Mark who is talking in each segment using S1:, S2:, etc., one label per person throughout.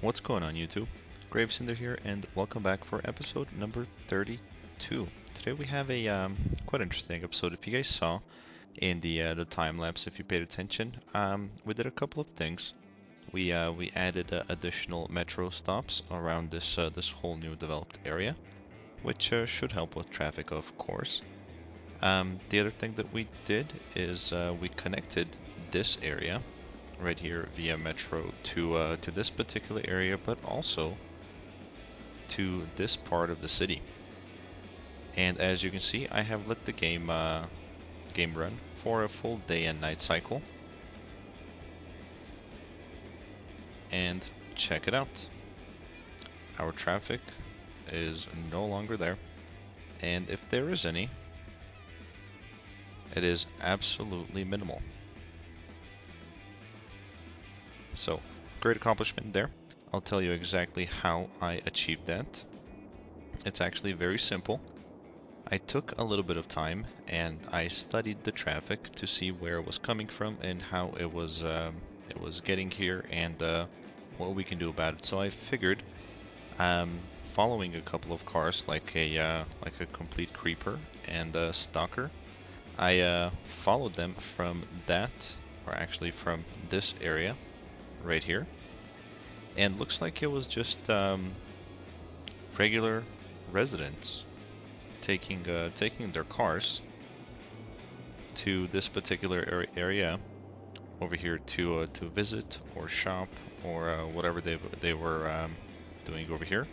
S1: What's going on, YouTube? GraveCinder here, and welcome back for episode number 32. Today we have a quite interesting episode. If you guys saw in the time lapse, if you paid attention, we did a couple of things. We added additional metro stops around this whole new developed area, which should help with traffic, of course. The other thing that we did is we connected this area right here via metro to this particular area, but also to this part of the city. And as you can see, I have let the game run for a full day and night cycle. And check it out. Our traffic is no longer there, and if there is any, it is absolutely minimal. So, great accomplishment there. I'll tell you exactly how I achieved that. It's actually very simple. I took a little bit of time and I studied the traffic to see where it was coming from and how it was getting here, and what we can do about it. So I figured, following a couple of cars like a complete creeper and a stalker, I followed them from that, or actually from this area right here, and looks like it was just regular residents taking their cars to this particular area over here to visit or shop or whatever they were doing over here.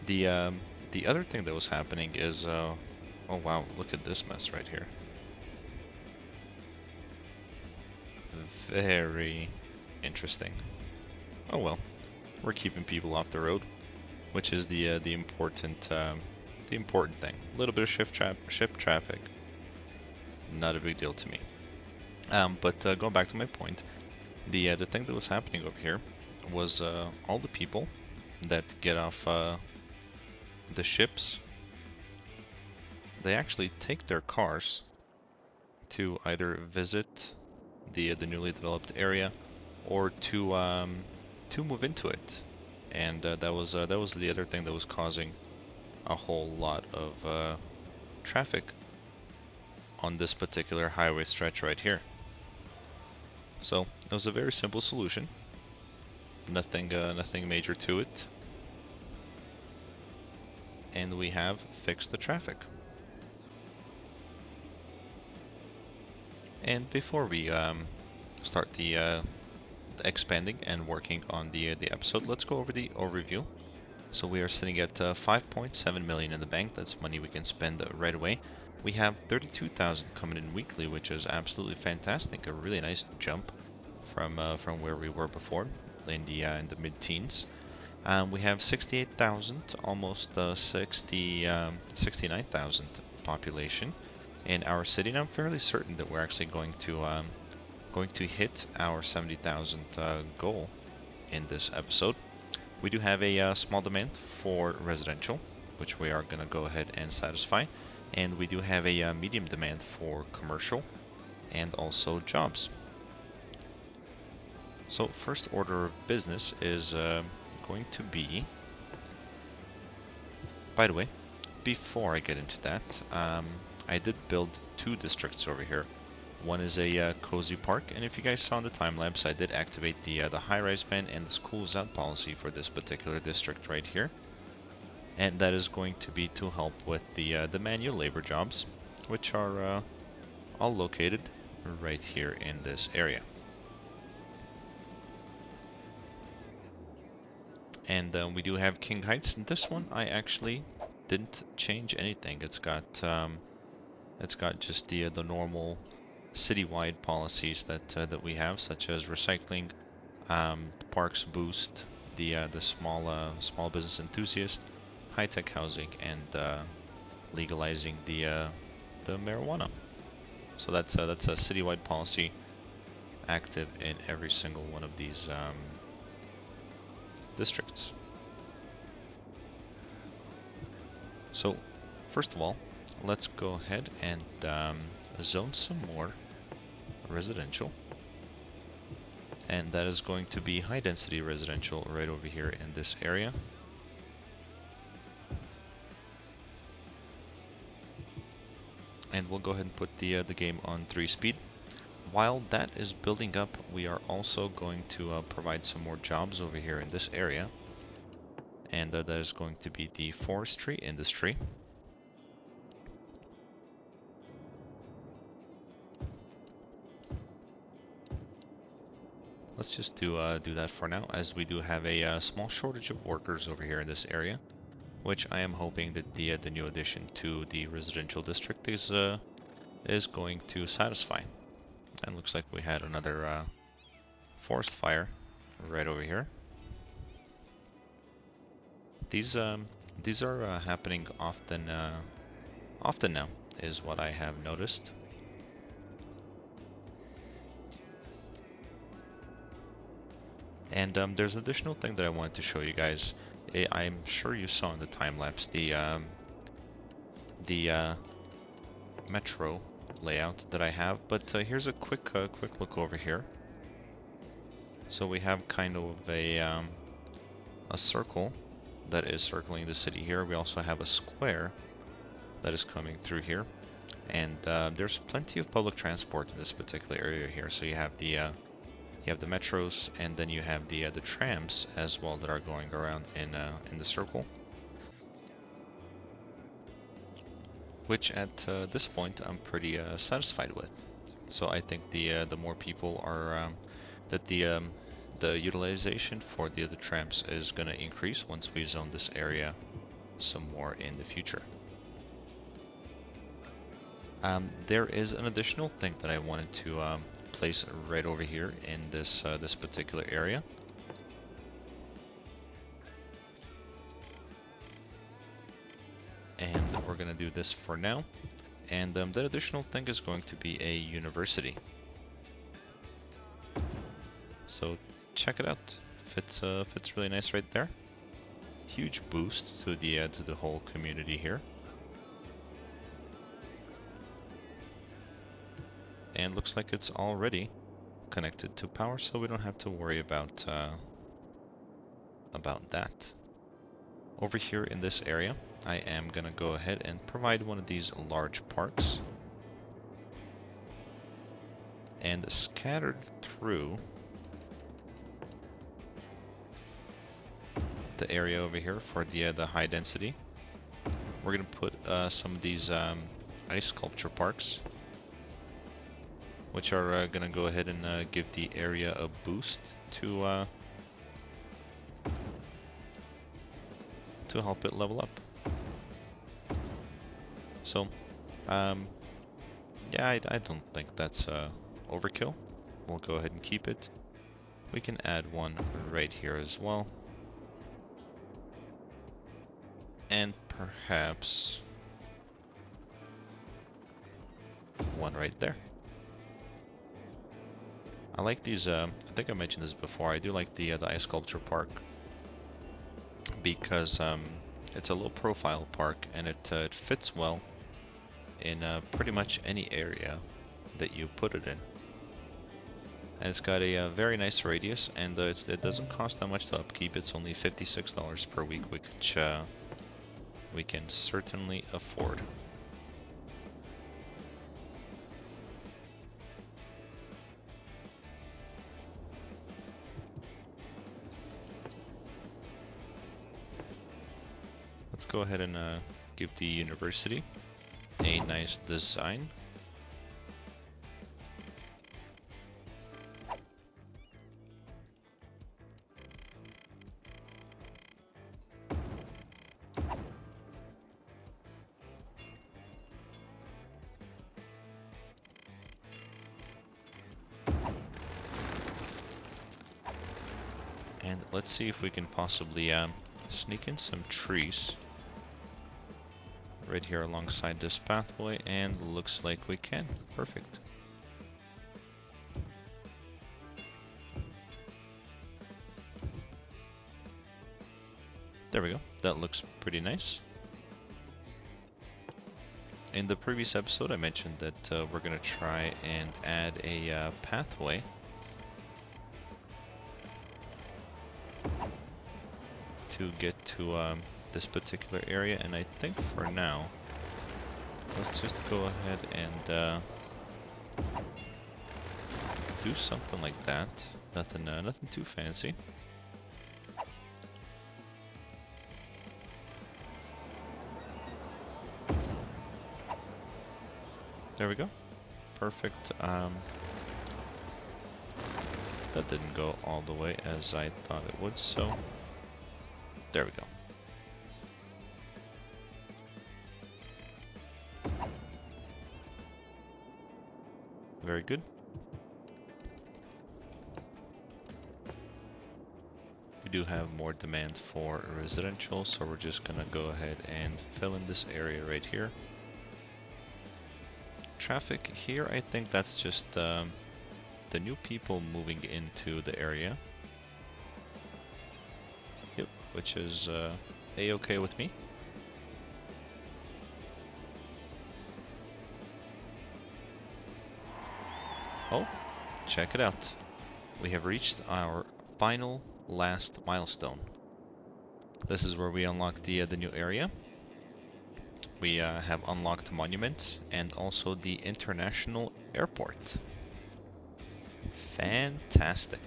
S1: The other thing that was happening is oh wow, look at this mess right here. Very interesting. Oh well, we're keeping people off the road, which is the important thing. A little bit of ship traffic, not a big deal to me. But going back to my point, the thing that was happening over here was all the people that get off the ships. They actually take their cars to either visit the newly developed area or to move into it, and that was the other thing that was causing a whole lot of traffic on this particular highway stretch right here. So it was a very simple solution. Nothing major to it, and we have fixed the traffic. And before we start the expanding and working on the episode, let's go over the overview. So we are sitting at 5.7 million in the bank. That's money we can spend right away. We have 32,000 coming in weekly, which is absolutely fantastic. A really nice jump from where we were before in the mid-teens. We have 68,000, almost 69,000 population in our city. And I'm fairly certain that we're actually going to hit our 70,000 goal in this episode. We do have a small demand for residential, which we are going to go ahead and satisfy, and we do have a medium demand for commercial and also jobs. So first order of business is going to be, by the way, before I get into that, I did build two districts over here. One is a cozy park, and if you guys saw in the time lapse, I did activate the high-rise ban and the schools out policy for this particular district right here, and that is going to be to help with the manual labor jobs, which are all located right here in this area. And we do have King Heights, and this one I actually didn't change anything. It's got just the normal citywide policies that we have, such as recycling, parks boost, the small business enthusiast, high-tech housing, and legalizing the marijuana. So that's a citywide policy active in every single one of these districts. So first of all, let's go ahead and zone some more residential. and that is going to be high density residential right over here in this area. And we'll go ahead and put the game on 3 speed. While that is building up, we are also going to provide some more jobs over here in this area, and that is going to be the forestry industry. Let's just do that for now, as we do have a small shortage of workers over here in this area, which I am hoping that the new addition to the residential district is going to satisfy. And looks like we had another forest fire right over here. These are happening often now, is what I have noticed. And there's an additional thing that I wanted to show you guys. I'm sure you saw in the time lapse the metro layout that I have, but here's a quick look over here. So we have kind of a circle that is circling the city here. We also have a square that is coming through here, and there's plenty of public transport in this particular area here. So you have the metros, and then you have the trams as well that are going around in the circle. Which at this point I'm pretty satisfied with. So I think the more people are that the utilization for the other trams is going to increase once we zone this area some more in the future. There is an additional thing that I wanted to place right over here in this this particular area. And we're going to do this for now. And that additional thing is going to be a university. So check it out. Fits really nice right there. Huge boost to the whole community here. And looks like it's already connected to power, so we don't have to worry about that. Over here in this area, I am gonna go ahead and provide one of these large parks, and scattered through the area over here for the high density, we're gonna put some of these ice sculpture parks, which are gonna go ahead and give the area a boost to help it level up. So, yeah, I don't think that's overkill. We'll go ahead and keep it. We can add one right here as well. And perhaps one right there. I like these, I think I mentioned this before, I do like the ice sculpture park, because it's a low profile park, and it fits well in pretty much any area that you put it in. And it's got a very nice radius, and it doesn't cost that much to upkeep. It's only $56 per week, which we can certainly afford. Let's go ahead and give the university a nice design. And let's see if we can possibly sneak in some trees right here alongside this pathway, and looks like we can. Perfect. There we go. That looks pretty nice. In the previous episode I mentioned that we're going to try and add a pathway to get to this particular area, and I think for now, let's just go ahead and do something like that. Nothing too fancy. There we go. Perfect. That didn't go all the way as I thought it would, so there we go. Very good. We do have more demand for residential, so we're just gonna go ahead and fill in this area right here. Traffic here, I think that's just the new people moving into the area. Yep, which is a-okay with me. Oh, check it out. We have reached our final last milestone. This is where we unlock the new area. We have unlocked monuments and also the international airport. Fantastic.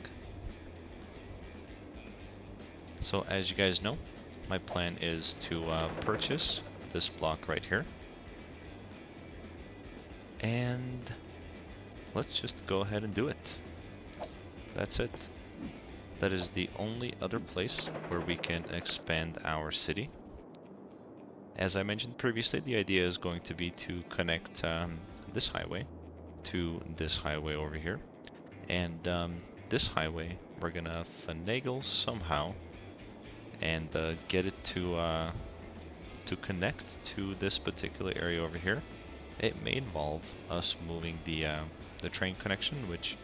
S1: So as you guys know, my plan is to purchase this block right here. And let's just go ahead and do it. That's it. That is the only other place where we can expand our city. As I mentioned previously, the idea is going to be to connect this highway to this highway over here. And this highway, we're gonna finagle somehow and get it to connect to this particular area over here. It may involve us moving the train connection, which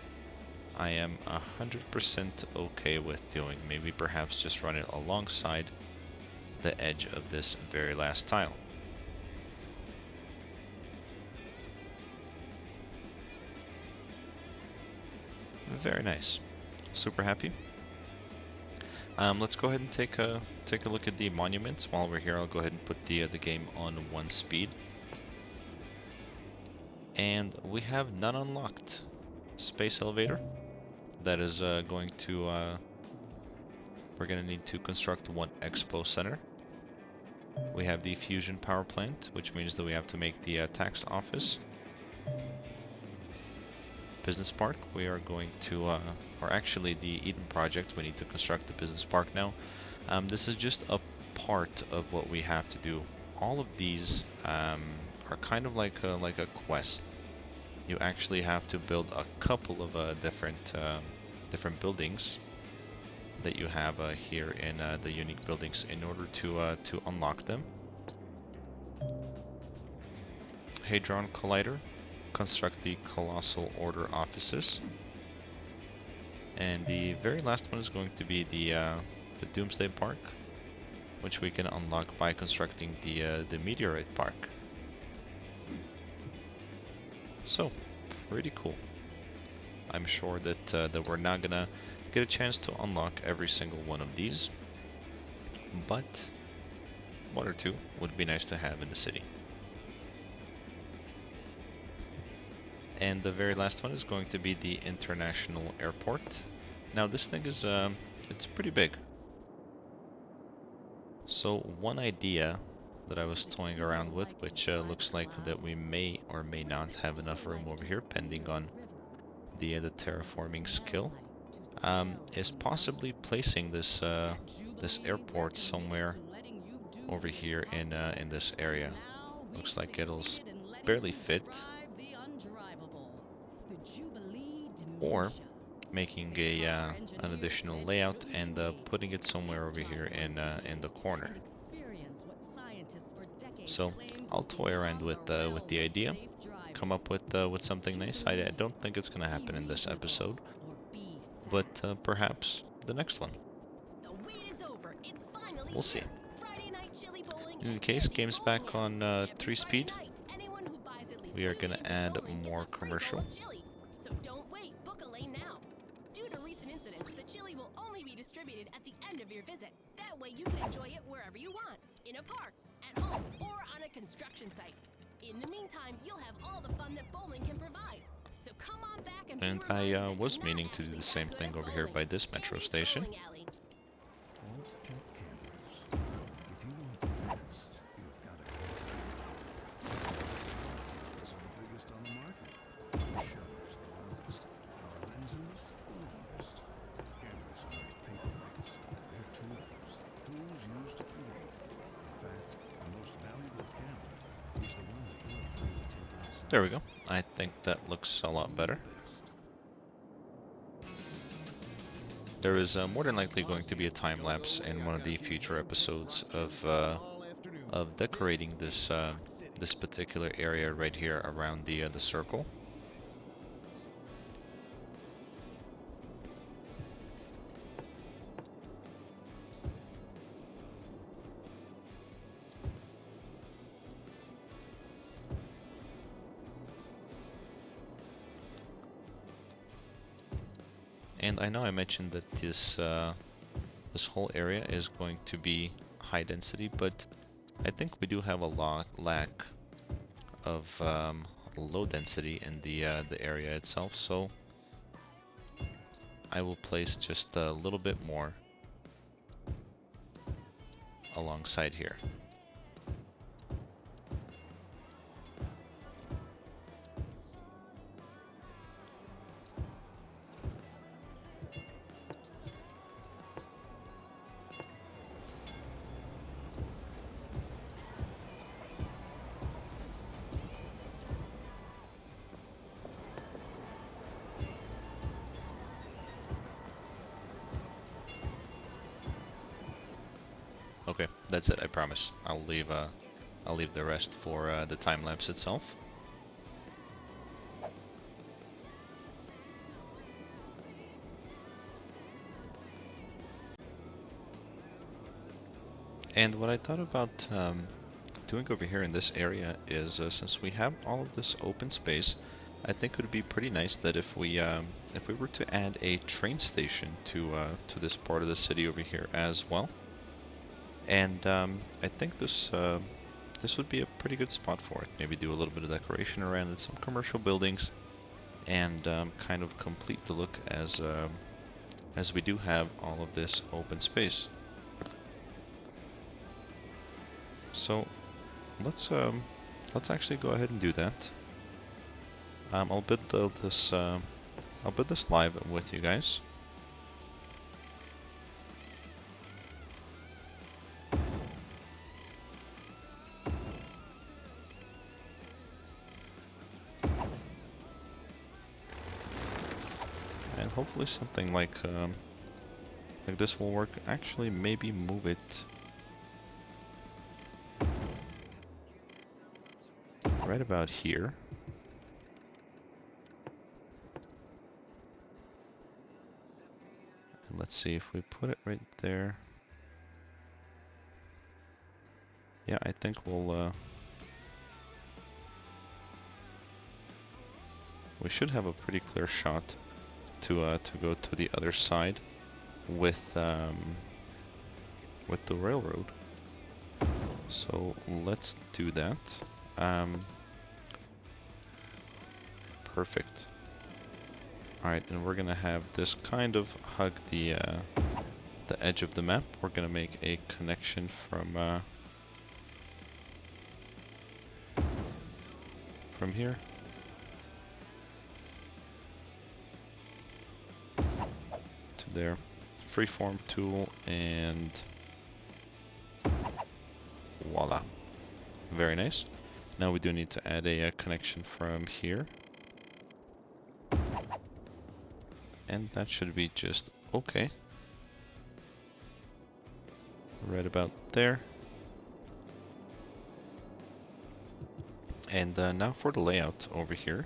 S1: I am 100% okay with doing. Maybe perhaps just run it alongside the edge of this very last tile. Very nice. Super happy. Let's go ahead and take a look at the monuments. While we're here, I'll go ahead and put the game on 1 speed. And we have none unlocked. Space elevator. That is going to we're gonna need to construct 1 expo center. We have the fusion power plant, which means that we have to make the tax office. Business park, we are going to, or actually the Eden project, we need to construct the business park now. This is just a part of what we have to do. All of these are kind of like a quest. You actually have to build a couple of different buildings that you have here in the unique buildings in order to unlock them. Hadron Collider, construct the Colossal Order offices. And the very last one is going to be the Doomsday Park, which we can unlock by constructing the Meteorite Park. So, pretty cool. I'm sure that we're not gonna get a chance to unlock every single one of these, but 1 or 2 would be nice to have in the city. And the very last one is going to be the international airport. Now this thing is it's pretty big. So one idea that I was toying around with, which looks like that we may or may not have enough room over here, pending on the terraforming skill, is possibly placing this this airport somewhere over here in this area. Looks like it'll barely fit. Or making a an additional layout and putting it somewhere over here in the corner. So I'll toy around with the idea, come up with something nice. I don't think it's gonna happen in this episode, but perhaps the next one. We'll see. In any case, game's back on 3 speed. We are gonna add more commercial.
S2: So don't wait, book a lane now. Due to recent incidents, the chili will only be distributed at the end of your visit. That That way you can enjoy it wherever you want. In a park, at home, or on a construction site. In the meantime, you'll have all the fun that bowling can provide. So come on back and
S1: And
S2: be
S1: I
S2: reminded that
S1: was
S2: you're
S1: meaning
S2: not
S1: to do
S2: actually
S1: the
S2: that
S1: same
S2: good
S1: thing
S2: at
S1: over here
S2: bowling.
S1: by this metro
S2: Andy's
S1: station.
S2: Bowling Alley.
S3: Fault tech cameras. If you want the best, you've got to go. These are the biggest on the market. Our shutters the loudest. Our lenses the longest. Cameras aren't paperweights. They're tools. Tools used to create. In fact, the most valuable camera is the one that you're afraid to take outside.
S1: There we go. I think that looks a lot better. There is more than likely going to be a time lapse in one of the future episodes of decorating this this particular area right here around the circle. And I know I mentioned that this whole area is going to be high density, but I think we do have a lack of low density in the area itself, so I will place just a little bit more alongside here. Okay, that's it, I promise. I'll leave the rest for the time lapse itself. And what I thought about doing over here in this area is, since we have all of this open space, I think it would be pretty nice that if we were to add a train station to this part of the city over here as well. And I think this would be a pretty good spot for it. Maybe do a little bit of decoration around it, some commercial buildings, and kind of complete the look as we do have all of this open space. So let's actually go ahead and do that. I'll build this live with you guys. And hopefully something like this will work. Actually, maybe move it right about here. And let's see if we put it right there. Yeah, I think we should have a pretty clear shot to go to the other side with the railroad. So let's do that. Perfect. Alright, and we're gonna have this kind of hug the edge of the map. We're gonna make a connection from here to there. Freeform tool, and voila. Very nice. Now we do need to add a connection from here. And that should be just okay. Right about there. And now for the layout over here.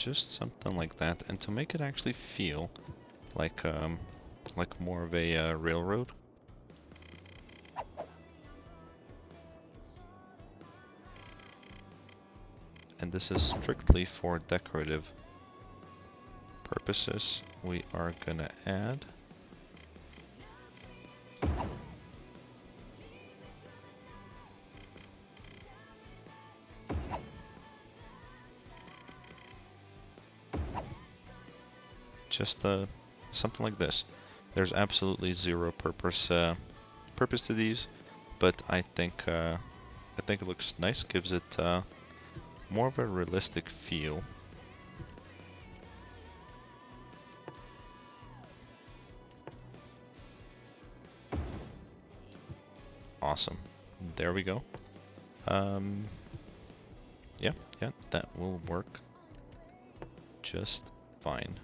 S1: just something like that, and to make it actually feel like more of a railroad. And this is strictly for decorative purposes. We are gonna add just something like this. There's absolutely zero purpose to these, but I think it looks nice. Gives it more of a realistic feel. Awesome. There we go. Yeah, that will work just fine.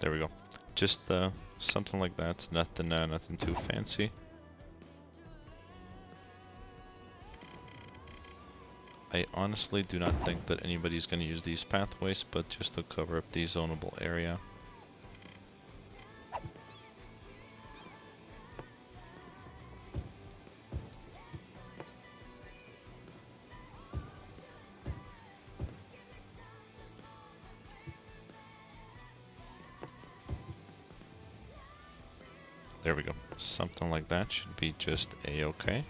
S1: There we go. Just something like that. Nothing too fancy. I honestly do not think that anybody's going to use these pathways, but just to cover up the zonable area. There we go. Something like that should be just a-okay.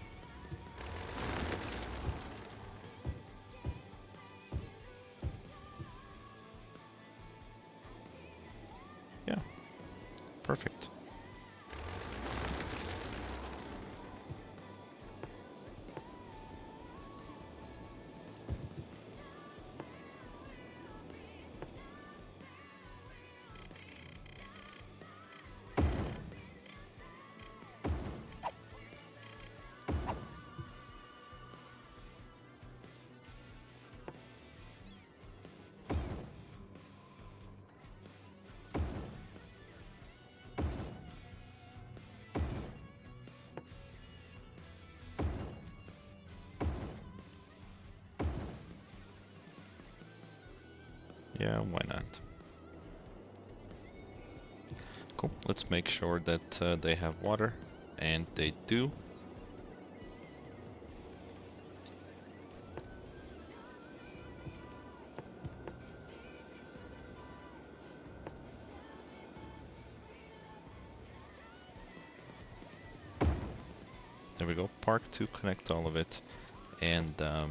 S1: Yeah, perfect. Yeah, why not? Cool. Let's make sure that they have water, and they do. There we go. Park to connect all of it, and a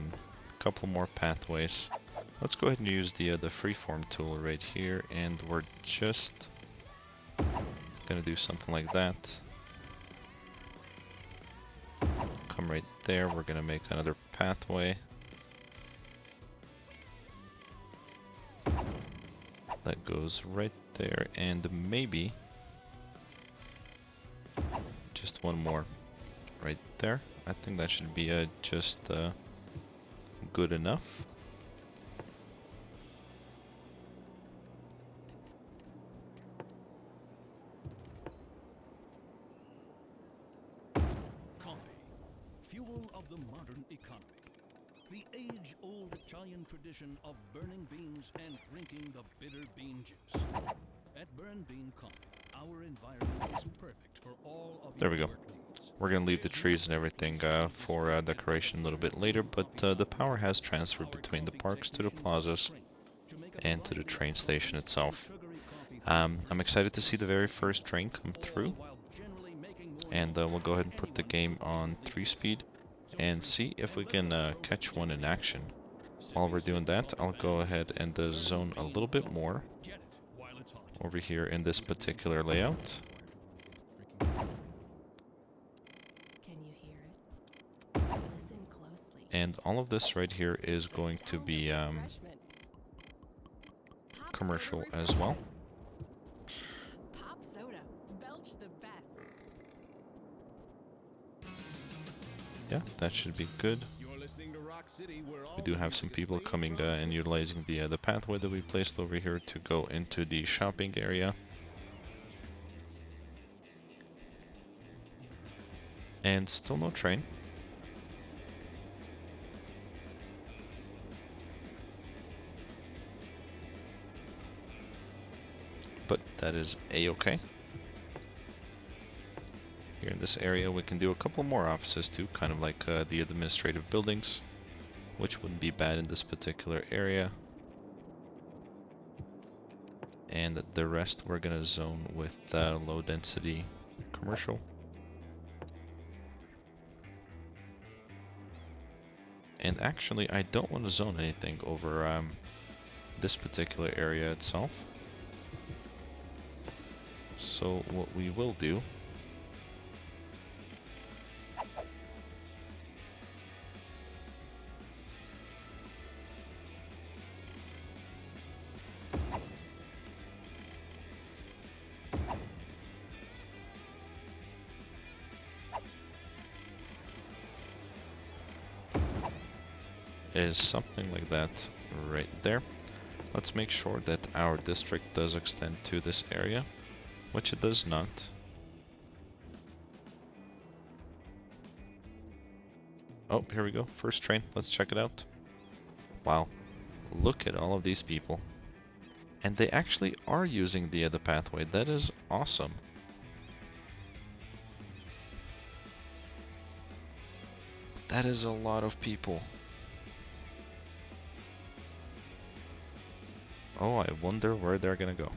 S1: couple more pathways. Let's go ahead and use the freeform tool right here, and we're just gonna do something like that. Come right there. We're gonna make another pathway. That goes right there, and maybe just one more right there. I think that should be just good enough.
S3: Coffee, fuel of the modern economy. The age-old Italian tradition of burning beans and drinking the bitter bean juice. At Burn Bean Coffee, our environment is perfect for all of
S1: There
S3: your
S1: we go.
S3: work needs.
S1: We're gonna leave the trees and everything for decoration a little bit later, but the power has transferred between the parks to the plazas and to the train station itself. I'm excited to see the very first train come through, and we'll go ahead and put the game on 3-speed and see if we can catch one in action. While we're doing that, I'll go ahead and zone a little bit more over here in this particular layout.
S2: Can you hear it? Listen closely.
S1: And all of this right here is going to be commercial as well.
S2: Pop soda, belch the best.
S1: Yeah, that should be good.
S3: You're listening to Rock rock city where all
S1: We do
S3: the
S1: have some
S3: music is
S1: people
S3: played
S1: coming
S3: from
S1: and
S3: this
S1: utilizing the pathway that we placed over here to go into the shopping area. And still no train. But that is a-okay. Here in this area we can do a couple more offices too, kind of like the administrative buildings, which wouldn't be bad in this particular area. And the rest we're gonna zone with low density commercial. And actually I don't want to zone anything over this particular area itself. So what we will do is something like that right there. Let's make sure that our district does extend to this area, which it does not. Oh, here we go. First train. Let's check it out. Wow. Look at all of these people. And they actually are using the pathway. That is awesome. That is a lot of people. Oh, I wonder where they're gonna go.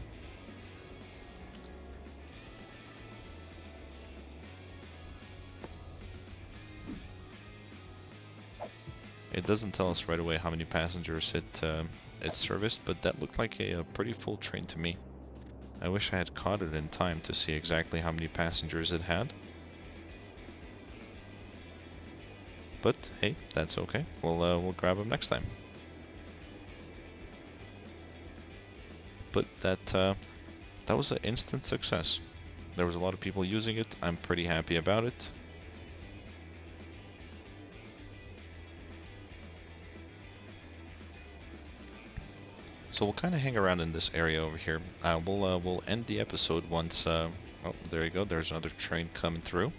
S1: It doesn't tell us right away how many passengers it serviced, but that looked like a pretty full train to me. I wish I had caught it in time to see exactly how many passengers it had. But hey, that's okay. We'll grab them next time. But that was an instant success. There was a lot of people using it. I'm pretty happy about it. So we'll kind of hang around in this area over here. We'll end the episode once. Oh, there you go. There's another train coming through.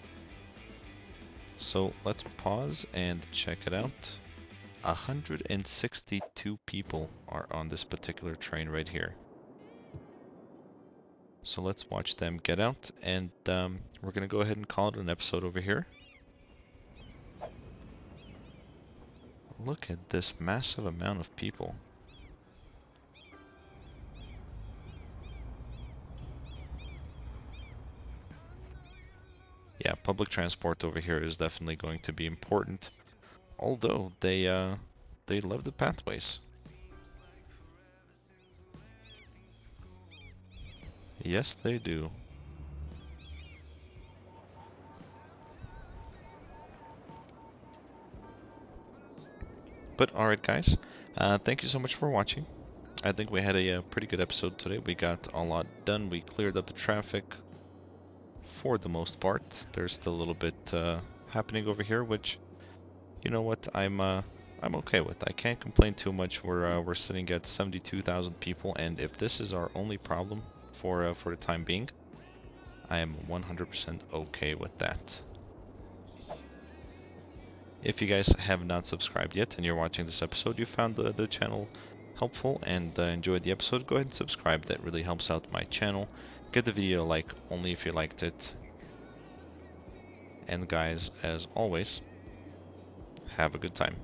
S1: So let's pause and check it out. 162 people are on this particular train right here. So let's watch them get out, and we're gonna go ahead and call it an episode over here. Look at this massive amount of people. Yeah, public transport over here is definitely going to be important. Although they love the pathways. Yes, they do. But alright guys, thank you so much for watching. I think we had a pretty good episode today. We got a lot done. We cleared up the traffic for the most part. There's still a little bit happening over here, which, you know what, I'm okay with. I can't complain too much. We're sitting at 72,000 people, and if this is our only problem for the time being, I am 100% okay with that. If you guys have not subscribed yet and you're watching this episode, you found the channel helpful and enjoyed the episode, go ahead and subscribe. That really helps out my channel. Give the video a like only if you liked it. And guys, as always, have a good time.